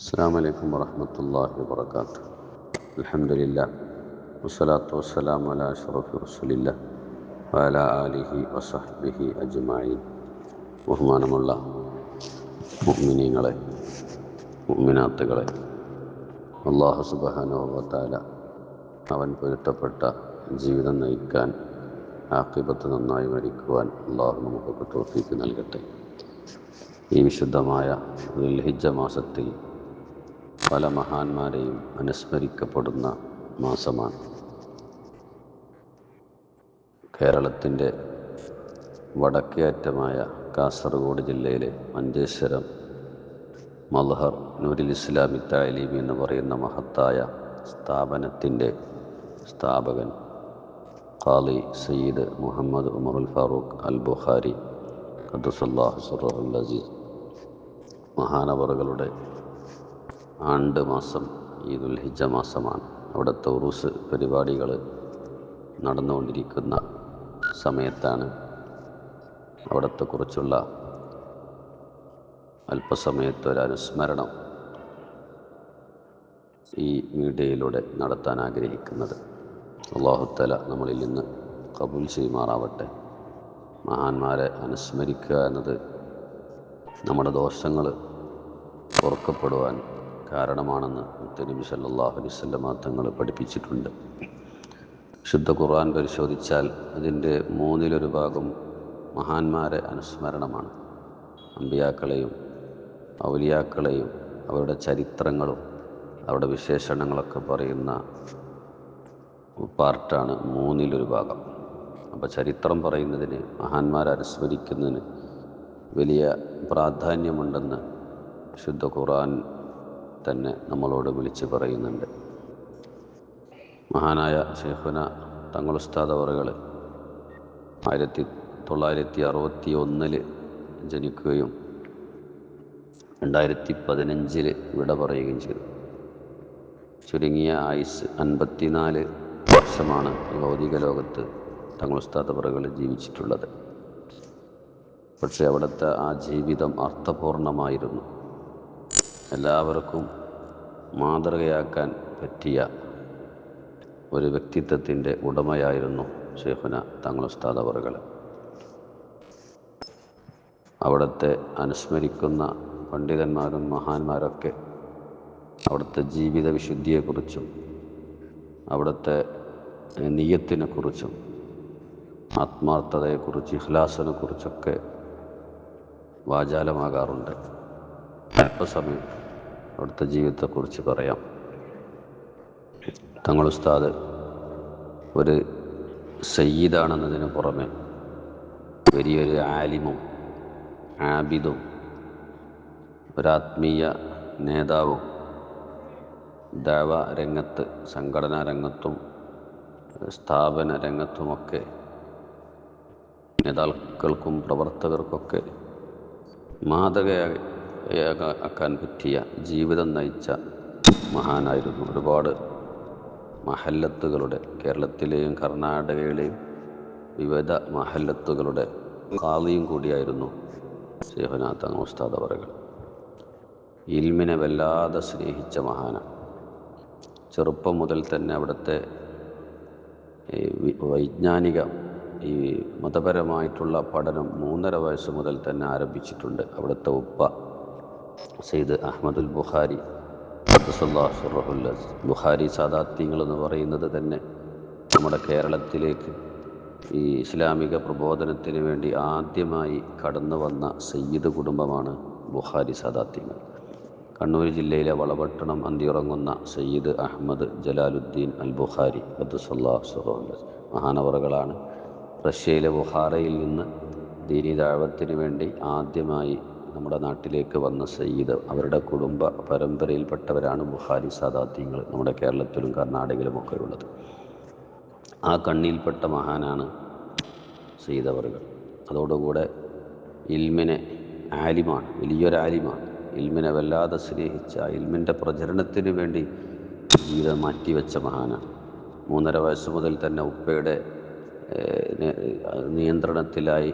അസ്സലാമു അലൈക്കും വറഹ്മത്തുള്ളാഹി വബറകാതുഹു. അൽഹംദുലില്ലാഹ് വസ്സലാത്തു വസ്സലാമു അലാ അഷ്റഫി റസൂലില്ലാഹ് വഅലാ ആലിഹി വസഹ്ബിഹി അജ്മഈൻ. ബഹുമാനമുള്ള മുഅ്മിനീങ്ങളെ, മുഅ്മിനാത്തുകളെ, അല്ലാഹു സുബ്ഹാനഹു വ തആല അവൻ പൊരുത്തപ്പെട്ട ജീവിതം നയിക്കാൻ, ആഖിബത്ത് നന്നായി മരിക്കുവാൻ അല്ലാഹു നമുക്കൊക്കെ തൗഫീഖ് നൽകട്ടെ. ഈ വിശുദ്ധമായ ദുൽഹിജ്ജ മാസത്തിൽ പല മഹാന്മാരെയും അനുസ്മരിക്കപ്പെടുന്ന മാസമാണ്. കേരളത്തിൻ്റെ വടക്കേ അറ്റമായ കാസർഗോഡ് ജില്ലയിലെ മഞ്ചേശ്വരം മദ്ഹർ നൂറുൽ ഇസ്ലാമി തഅലീമി എന്ന് പറയുന്ന മഹത്തായ സ്ഥാപനത്തിൻ്റെ സ്ഥാപകൻ ഖാളി സയ്യിദ് മുഹമ്മദ് ഉമറുൽ ഫാറൂഖ് അൽ ബുഖാരി ഖദ്ദസല്ലാഹു സിർറഹുൽ അസീസ് മഹാനവറുകളുടെ ആണ്ട് മാസം ഈ ദുൽഹിജ്ജ മാസമാണ്. അവിടുത്തെ ഉറൂസ് പരിപാടികൾ നടന്നുകൊണ്ടിരിക്കുന്ന സമയത്താണ് അവിടത്തെ കുറിച്ചുള്ള അല്പസമയത്തൊരനുസ്മരണം ഈ മീഡിയയിലൂടെ നടത്താൻ ആഗ്രഹിക്കുന്നത്. അല്ലാഹു തആല നമ്മളിൽ നിന്ന് ഖബൂൽ ചെയ്യുമാറാവട്ടെ. മഹാന്മാരെ അനുസ്മരിക്കുക എന്നത് നമ്മുടെ ദോഷങ്ങൾ പൊറുക്കപ്പെടുവാൻ കാരണമാണെന്ന് മുത്തുനബി സല്ലല്ലാഹു അലൈഹി വസല്ലം തങ്ങൾ പഠിപ്പിച്ചിട്ടുണ്ട്. ശുദ്ധ ഖുർആൻ പരിശോധിച്ചാൽ അതിൻ്റെ മൂന്നിലൊരു ഭാഗം മഹാന്മാരെ അനുസ്മരണമാണ്. അമ്പിയാക്കളെയും ഔലിയാക്കളെയും അവരുടെ ചരിത്രങ്ങളും അവരുടെ വിശേഷണങ്ങളൊക്കെ പറയുന്ന പാർട്ടാണ് മൂന്നിലൊരു ഭാഗം. അപ്പോൾ ചരിത്രം പറയുന്നതിന്, മഹാന്മാരെ അനുസ്മരിക്കുന്നതിന് വലിയ പ്രാധാന്യമുണ്ടെന്ന് ശുദ്ധ ഖുർആൻ തന്നെ നമ്മളോട് വിളിച്ച് പറയുന്നുണ്ട്. മഹാനായ ശൈഖുന തങ്ങൾ ഉസ്താദ് അവറുകൾ 1961 ജനിക്കുകയും 2015 വിട പറയുകയും ചെയ്തു. ചുരുങ്ങിയ ആയുസ് 54 വർഷമാണ് ഈ ഭൗതിക ലോകത്ത് തങ്ങൾ ഉസ്താദ് അവറുകൾ ജീവിച്ചിട്ടുള്ളത്. പക്ഷേ അവിടുത്തെ ആ ജീവിതം അർത്ഥപൂർണമായിരുന്നു. എല്ലാവർക്കും മാതൃകയാക്കാൻ പറ്റിയ ഒരു വ്യക്തിത്വത്തിൻ്റെ ഉടമയായിരുന്നു ശൈഖുന തങ്ങൾ ഉസ്താദ് അവറുകൾ. അവിടുത്തെ അനുസ്മരിക്കുന്ന പണ്ഡിതന്മാരും മഹാന്മാരൊക്കെ അവിടുത്തെ ജീവിത വിശുദ്ധിയെക്കുറിച്ചും അവിടുത്തെ നിയ്യത്തിനെക്കുറിച്ചും ആത്മാർത്ഥതയെക്കുറിച്ച്, ഇഖ്ലാസിനെക്കുറിച്ചൊക്കെ വാചാലമാകാറുണ്ട്. അല്പസമയം അവിടുത്തെ ജീവിതത്തെക്കുറിച്ച് പറയാം. തങ്ങൾ ഉസ്താദ് ഒരു സയ്യിദാണെന്നതിന് പുറമെ വലിയൊരു ആലിമും ആബിദും ഒരാത്മീയ നേതാവും, ദഅവ രംഗത്ത്, സംഘടനാ രംഗത്തും സ്ഥാപന രംഗത്തുമൊക്കെ നേതാക്കൾക്കും പ്രവർത്തകർക്കൊക്കെ മാതൃകയാക്കാൻ പറ്റിയ ജീവിതം നയിച്ച മഹാനായിരുന്നു. ഒരുപാട് മഹല്ലത്തുകളുടെ, കേരളത്തിലെയും കർണാടകയിലെയും വിവിധ മഹല്ലത്തുകളുടെ ഖാളിയും കൂടിയായിരുന്നു ശൈഖുന തങ്ങൾ ഉസ്താദ് അവറുകൾ. ഇൽമിനെ വല്ലാതെ സ്നേഹിച്ച മഹാനാണ്. ചെറുപ്പം മുതൽ തന്നെ അവിടുത്തെ വൈജ്ഞാനിക ഈ മതപരമായിട്ടുള്ള പഠനം 3.5 വയസ്സ് മുതൽ തന്നെ ആരംഭിച്ചിട്ടുണ്ട്. അവിടുത്തെ ഉപ്പ സയ്യിദ് അഹ്മദുൽ ബുഖാരി ഖദ്ദസല്ലാഹു സിർറഹുൽ അസീസ്, ബുഖാരി സാദാത്യങ്ങൾ എന്ന് പറയുന്നത് തന്നെ നമ്മുടെ കേരളത്തിലേക്ക് ഈ ഇസ്ലാമിക പ്രബോധനത്തിന് വേണ്ടി ആദ്യമായി കടന്നു വന്ന സയ്യിദ് കുടുംബമാണ് ബുഖാരി സാദാത്യങ്ങൾ. കണ്ണൂർ ജില്ലയിലെ വളപട്ടണം അന്തിയുറങ്ങുന്ന സയ്യിദ് അഹ്മദ് ജലാലുദ്ദീൻ അൽ ബുഖാരി ഖദ്ദസല്ലാഹു സിർറഹുൽ അസീസ് മഹാനവറുകളാണ് റഷ്യയിലെ ബുഖാറയിൽ നിന്ന് ദീനി ദഅവത്തിന് വേണ്ടി ആദ്യമായി നമ്മുടെ നാട്ടിലേക്ക് വന്ന സയ്യിദ്. അവരുടെ കുടുംബ പരമ്പരയിൽപ്പെട്ടവരാണ് ബുഖാരി സാദാത്യങ്ങൾ നമ്മുടെ കേരളത്തിലും കർണാടകയിലുമൊക്കെ ഉള്ളത്. ആ കണ്ണിൽപ്പെട്ട മഹാനാണ് സയ്യിദ് അവറുകൾ. അതോടുകൂടെ ഇൽമിനെ, ആലിമാണ്, വലിയൊരു ആലിമാണ്. ഇൽമിനെ വല്ലാതെ സ്നേഹിച്ച, ഇൽമിൻ്റെ പ്രചരണത്തിന് വേണ്ടി ജീവിതം മാറ്റിവെച്ച മഹാനാണ്. 3.5 വയസ്സ് മുതൽ തന്നെ ഉപ്പയുടെ നിയന്ത്രണത്തിലായി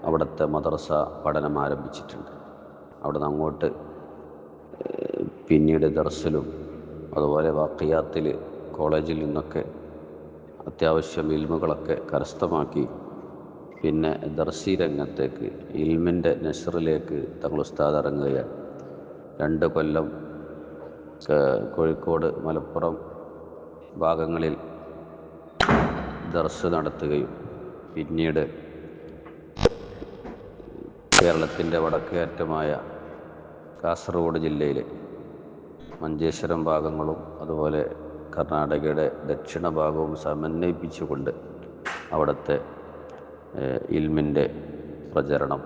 അവിടുത്തെ മദ്രസ പഠനം ആരംഭിച്ചിട്ടുണ്ട്. അവിടെ നിന്ന് അങ്ങോട്ട് പിന്നീട് ദർസിലും അതുപോലെ വാഖിയാത്തിൽ കോളേജിൽ നിന്നൊക്കെ അത്യാവശ്യം ഇൽമുകളൊക്കെ കരസ്ഥമാക്കി പിന്നെ ദർസി രംഗത്തേക്ക് ഇൽമിൻ്റെ നസ്റിലേക്ക് തങ്ങൾ ഉസ്താദ് ഇറങ്ങുകയാണ്. 2 കൊല്ലം കോഴിക്കോട് മലപ്പുറം ഭാഗങ്ങളിൽ ദർസ് നടത്തുകയും പിന്നീട് കേരളത്തിൻ്റെ വടക്കേ അറ്റമായ കാസർഗോഡ് ജില്ലയിലെ മഞ്ചേശ്വരം ഭാഗങ്ങളും അതുപോലെ കർണാടകയുടെ ദക്ഷിണ ഭാഗവും സമന്വയിപ്പിച്ചുകൊണ്ട് അവിടുത്തെ ഇൽമിൻ്റെ പ്രചരണം,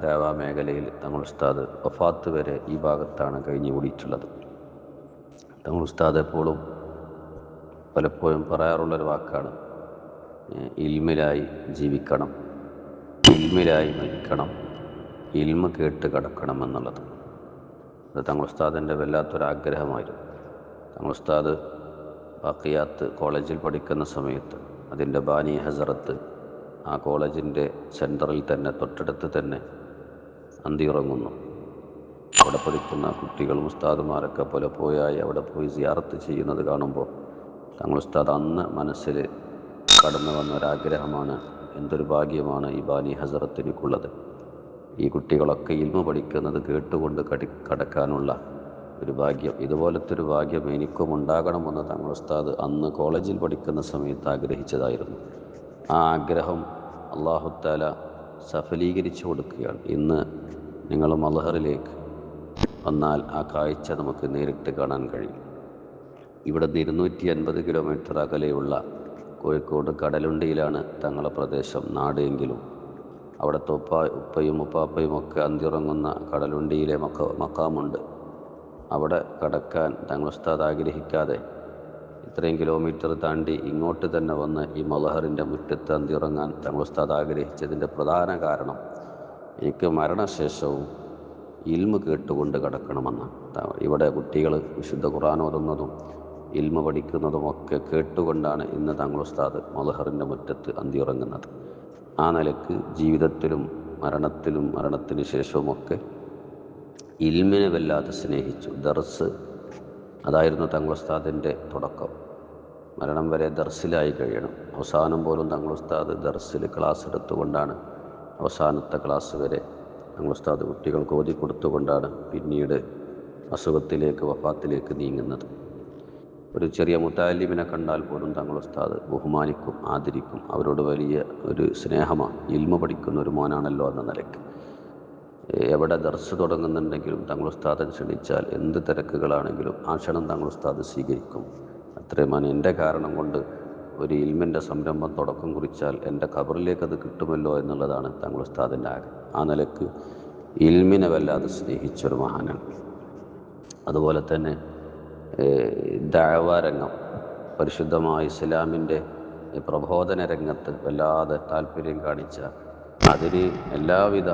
ദാവാ മേഖലയിൽ തങ്ങൾ ഉസ്താദ് വഫാത്ത് വരെ ഈ ഭാഗത്താണ് കഴിഞ്ഞുകൂടിയിട്ടുള്ളത്. തങ്ങൾ ഉസ്താദ് എപ്പോഴും പലപ്പോഴും പറയാറുള്ളൊരു വാക്കാണ്, ഇൽമിലായി ജീവിക്കണം, ഇൽമിലായി മരിക്കണം, ഇൽമ കേട്ട് കടക്കണം എന്നുള്ളത്. അത് തങ്ങൾ ഉസ്താദിൻ്റെ വല്ലാത്തൊരാഗ്രഹമായിരുന്നു. തങ്ങൾ ഉസ്താദ് ബാക്കിയാത്ത് കോളേജിൽ പഠിക്കുന്ന സമയത്ത് അതിൻ്റെ ബാനി ഹസറത്ത് ആ കോളേജിൻ്റെ സെൻറ്ററിൽ തന്നെ തൊട്ടടുത്ത് തന്നെ അന്തിയുറങ്ങുന്നു. അവിടെ പഠിക്കുന്ന കുട്ടികളും ഉസ്താദുമാരൊക്കെ പലപ്പോഴായി അവിടെ പോയി സിയാറത്ത് ചെയ്യുന്നത് കാണുമ്പോൾ തങ്ങൾ ഉസ്താദ് അന്ന് മനസ്സിൽ കടന്നു വന്നൊരാഗ്രഹമാണ്, എന്തൊരു ഭാഗ്യമാണ് ഈ ബാനി ഹസറത്തിനുള്ളത്. ഈ കുട്ടികളൊക്കെ ഇൽമ പഠിക്കുന്നത് കേട്ടുകൊണ്ട് കടക്കാനുള്ള ഒരു ഭാഗ്യം, ഇതുപോലത്തെ ഒരു ഭാഗ്യം എനിക്കും ഉണ്ടാകണമെന്ന് തങ്ങൾ ഉസ്താദ് അന്ന് കോളേജിൽ പഠിക്കുന്ന സമയത്ത് ആഗ്രഹിച്ചതായിരുന്നു. ആ ആഗ്രഹം അല്ലാഹു തആല സഫലീകരിച്ചു കൊടുക്കുകയാണ്. ഇന്ന് നിങ്ങൾ മൽഹറിലേക്ക് വന്നാൽ ആ കാഴ്ച നമുക്ക് നേരിട്ട് കാണാൻ കഴിയും. ഇവിടെ നിന്ന് 250 കിലോമീറ്റർ അകലെയുള്ള കോഴിക്കോട് കടലുണ്ടിയിലാണ് തങ്ങളുടെ പ്രദേശം, നാട് എങ്കിലും അവിടുത്തെ ഉപ്പയും ഉപ്പാപ്പയും ഒക്കെ അന്തിയുറങ്ങുന്ന കടലുണ്ടിയിലെ മക്കാമുണ്ട്. അവിടെ കടക്കാൻ തങ്ങൾ ഉസ്താദ് ആഗ്രഹിക്കാതെ ഇത്രയും കിലോമീറ്റർ താണ്ടി ഇങ്ങോട്ട് തന്നെ വന്ന് ഈ മൽഹറിൻ്റെ മുറ്റത്ത് അന്തിയുറങ്ങാൻ തങ്ങൾ ഉസ്താദ് ആഗ്രഹിച്ചതിൻ്റെ പ്രധാന കാരണം എനിക്ക് മരണശേഷവും ഇൽമ കേട്ടുകൊണ്ട് കടക്കണമെന്നാണ്. ഇവിടെ കുട്ടികൾ വിശുദ്ധ ഖുർആൻ ഓതുന്നതും ഇൽമ പഠിക്കുന്നതുമൊക്കെ കേട്ടുകൊണ്ടാണ് ഇന്ന് തങ്ങൾ ഉസ്താദ് മൽഹറിൻ്റെ മുറ്റത്ത് അന്തിയുറങ്ങുന്നത്. ആ നിലക്ക് ജീവിതത്തിലും മരണത്തിന് ശേഷവുമൊക്കെ ഇൽമിനെ വല്ലാതെ സ്നേഹിച്ചു. ദർസ് അതായിരുന്നു തങ്ങൾ ഉസ്താദിൻ്റെ തുടക്കം. മരണം വരെ ദർസിലായി കഴിയണം. അവസാനം പോലും തങ്ങൾ ഉസ്താദ് ദർസിൽ ക്ലാസ് എടുത്തുകൊണ്ടാണ്, അവസാനത്തെ ക്ലാസ് വരെ തങ്ങൾ ഉസ്താദ് കുട്ടികൾക്ക് ഓതി കൊടുത്തുകൊണ്ടാണ് പിന്നീട് അസുഖത്തിലേക്ക് വഫാത്തിലേക്ക് നീങ്ങുന്നത്. ഒരു ചെറിയ മുതഅല്ലിമിനെ കണ്ടാൽ പോലും തങ്ങൾ ഉസ്താദ് ബഹുമാനിക്കും, ആദരിക്കും. അവരോട് വലിയ ഒരു സ്നേഹമാണ്. ഇൽമ പഠിക്കുന്ന ഒരു മോനാണല്ലോ എന്ന നിലയ്ക്ക് എവിടെ ദർസ് തുടങ്ങുന്നുണ്ടെങ്കിലും തങ്ങൾ ഉസ്താദ് ക്ഷണിച്ചാൽ എന്ത് തിരക്കുകളാണെങ്കിലും ആ ക്ഷണം തങ്ങൾ ഉസ്താദ് സ്വീകരിക്കും. അത്രയുമാണ്. എൻ്റെ കാരണം കൊണ്ട് ഒരു ഇൽമിൻ്റെ സംരംഭം തുടക്കം കുറിച്ചാൽ എൻ്റെ ഖബറിലേക്ക് അത് കിട്ടുമല്ലോ എന്നുള്ളതാണ് തങ്ങൾ ഉസ്താദിൻ്റെ ആഗ്രഹം. ആ നിലക്ക് ഇൽമിനെ വല്ലാതെ സ്നേഹിച്ചൊരു മഹാനാണ്. അതുപോലെ തന്നെ ദഅവാ രംഗം, പരിശുദ്ധമായ ഇസ്ലാമിൻ്റെ പ്രബോധന രംഗത്ത് വല്ലാതെ താല്പര്യം കാണിച്ച, അതിന് എല്ലാവിധ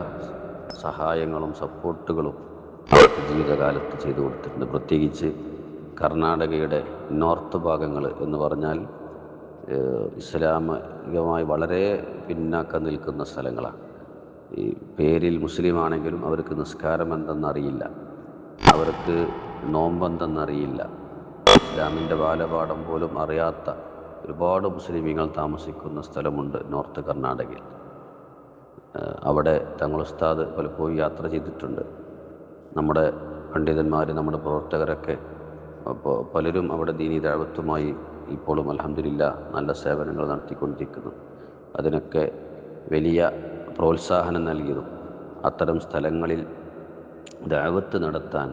സഹായങ്ങളും സപ്പോർട്ടുകളും ജീവിതകാലത്ത് ചെയ്തു കൊടുത്തിട്ടുണ്ട്. പ്രത്യേകിച്ച് കർണാടകയുടെ നോർത്ത് ഭാഗങ്ങൾ എന്ന് പറഞ്ഞാൽ ഇസ്ലാമികമായി വളരെ പിന്നാക്കം നിൽക്കുന്ന സ്ഥലങ്ങളാണ്. ഈ പേരിൽ മുസ്ലിം ആണെങ്കിലും അവർക്ക് നിസ്കാരം എന്തെന്നറിയില്ല, അവർക്ക് നോമ്പെന്തെന്നറിയില്ല, ഇസ്ലാമിൻ്റെ ബാലപാഠം പോലും അറിയാത്ത ഒരുപാട് മുസ്ലിമീങ്ങൾ താമസിക്കുന്ന സ്ഥലമുണ്ട് നോർത്ത് കർണാടകയിൽ. അവിടെ തങ്ങൾ ഉസ്താദ് പലപ്പോഴും യാത്ര ചെയ്തിട്ടുണ്ട്. നമ്മുടെ പണ്ഡിതന്മാർ, നമ്മുടെ പ്രവർത്തകരൊക്കെ അപ്പോൾ പലരും അവിടെ ദീനീ ദഅവത്തുമായി ഇപ്പോഴും അൽഹംദുലില്ലാഹ് നല്ല സേവനങ്ങൾ നടത്തിക്കൊണ്ടിരിക്കുന്നു. അതിനൊക്കെ വലിയ പ്രോത്സാഹനം നൽകിയതും അത്തരം സ്ഥലങ്ങളിൽ ദഅവത്ത് നടത്താൻ,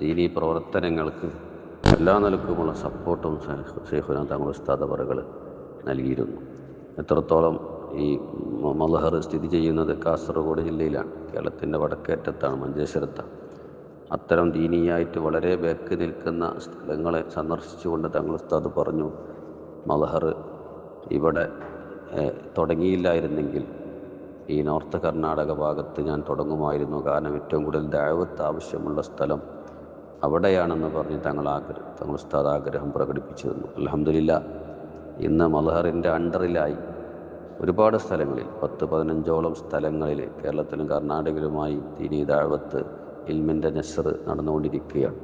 ദീനീ പ്രവർത്തനങ്ങൾക്ക് എല്ലാ നിലക്കുമുള്ള സപ്പോർട്ടും ശൈഖുനാ തങ്ങൾ ഉസ്താദ് അവറുകൾ നൽകിയിരുന്നു. എത്രത്തോളം ഈ മൽഹർ സ്ഥിതി ചെയ്യുന്നത് കാസർഗോഡ് ജില്ലയിലാണ്, കേരളത്തിൻ്റെ വടക്കേറ്റത്താണ്, മഞ്ചേശ്വരത്താണ്. അത്തരം ദീനീയായിട്ട് വളരെ ബാക്ക് നിൽക്കുന്ന സ്ഥലങ്ങളെ സന്ദർശിച്ചുകൊണ്ട് തങ്ങൾ ഉസ്താദ് പറഞ്ഞു, മൽഹർ ഇവിടെ തുടങ്ങിയില്ലായിരുന്നെങ്കിൽ ഈ നോർത്ത് കർണാടക ഭാഗത്ത് ഞാൻ തുടങ്ങുമായിരുന്നു. കാരണം ഏറ്റവും കൂടുതൽ ദഅവത്ത് ആവശ്യമുള്ള സ്ഥലം അവിടെയാണെന്ന് പറഞ്ഞ് തങ്ങൾ ഉസ്താദ് ആഗ്രഹം പ്രകടിപ്പിച്ചു തന്നു. അൽഹംദുലില്ലാഹ് ഇന്ന് മൽഹറിൻ്റെ അണ്ടറിലായി ഒരുപാട് സ്ഥലങ്ങളിൽ 10-15ഓളം സ്ഥലങ്ങളിൽ കേരളത്തിലും കർണാടകയിലുമായി ദീനീ ദഅവത്ത് ഇൽമിൻ്റെ നസ്ർ നടന്നുകൊണ്ടിരിക്കുകയാണ്.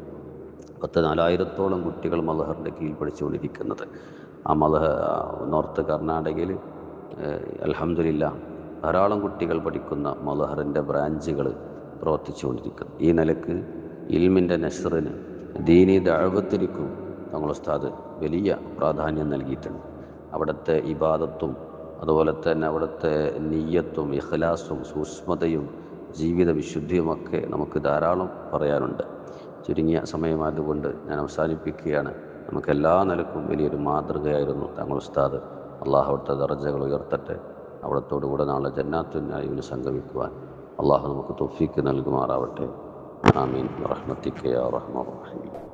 4000-ഓളം കുട്ടികൾ മദ്ഹറിൻ്റെ കീഴിൽ പഠിച്ചുകൊണ്ടിരിക്കുന്നത്. ആ നോർത്ത് കർണാടകയിൽ അൽഹംദുലില്ലാ ധാരാളം കുട്ടികൾ പഠിക്കുന്ന മദ്ഹറിൻ്റെ ബ്രാഞ്ചുകൾ പ്രവർത്തിച്ചുകൊണ്ടിരിക്കുന്നു. ഈ നിലക്ക് ഇൽമിൻ്റെ നസ്റിന് ദീനി ദഅവത്തിനും തങ്ങൾ ഉസ്താദ് വലിയ പ്രാധാന്യം നൽകിയിട്ടുണ്ട്. അവിടുത്തെ ഇബാദത്തും അതുപോലെ തന്നെ അവിടുത്തെ നിയ്യത്തും ഇഖ്ലാസും സൂക്ഷ്മതയും ജീവിത വിശുദ്ധിയുമൊക്കെ നമുക്ക് ധാരാളം പറയാനുണ്ട്. ചുരുങ്ങിയ സമയമായതുകൊണ്ട് ഞാൻ അവസാനിപ്പിക്കുകയാണ്. നമുക്ക് എല്ലാ നിലക്കും വലിയൊരു മാതൃകയായിരുന്നു തങ്ങൾ ഉസ്താദ്. അള്ളാഹു അവിടുത്തെ ദറജകൾ ഉയർത്തട്ടെ. അവിടത്തോടുകൂടെ നാളെ ജന്നാത്തുൻ നഈമിൽ സംഗമിക്കുവാൻ അള്ളാഹു നമുക്ക് തൗഫീക്ക് നൽകുമാറാവട്ടെ. ആമീൻ റഹ്മത്തിക യാ റഹ്മാൻ റഹീം.